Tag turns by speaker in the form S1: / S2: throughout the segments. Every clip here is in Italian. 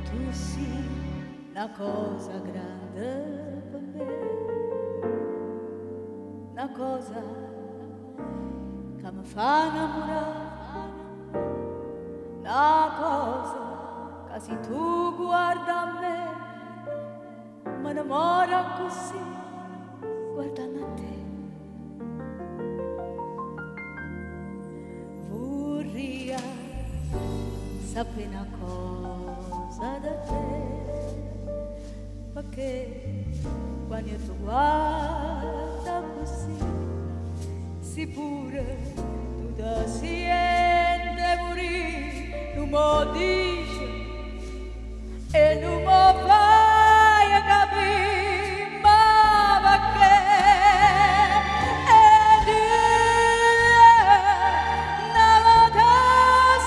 S1: tu sii una cosa grande per me, una cosa che mi fa innamorare, una cosa che se tu guarda a me mi innamora così guardando a te. Vorrei sapere una cosa da te, perché quando io ti guardo così, sicuro tu ti senti morire, non mi dici e non mi fai capire, ma perché? Ed io una volta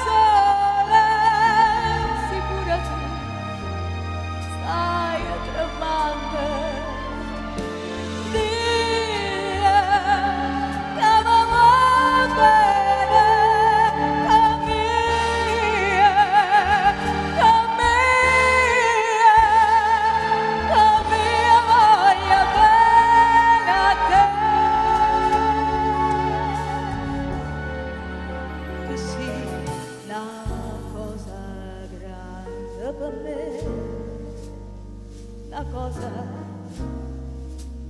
S1: sola, sicura tu stai tremando. Dio, che mi vuoi bene, che voglia bene a te. Tu sei una cosa grande per me, una cosa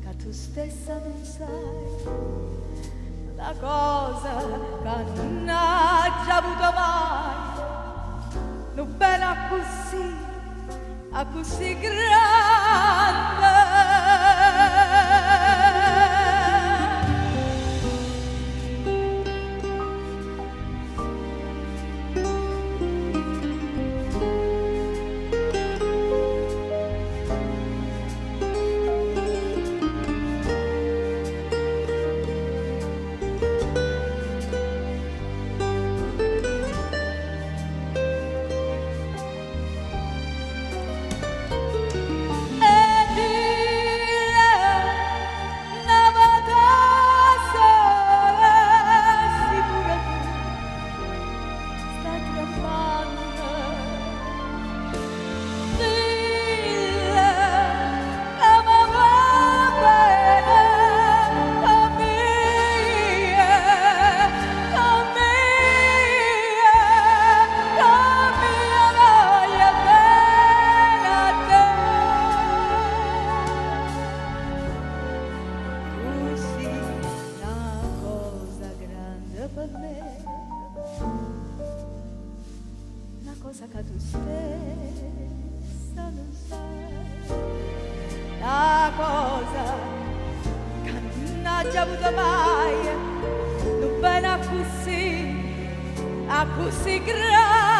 S1: che tu stessa non sai, una cosa che non hai già avuto mai, non bella così grande. Per me, una cosa che tu stessa non sai, una cosa che non hai già avuto mai, non bene così grande.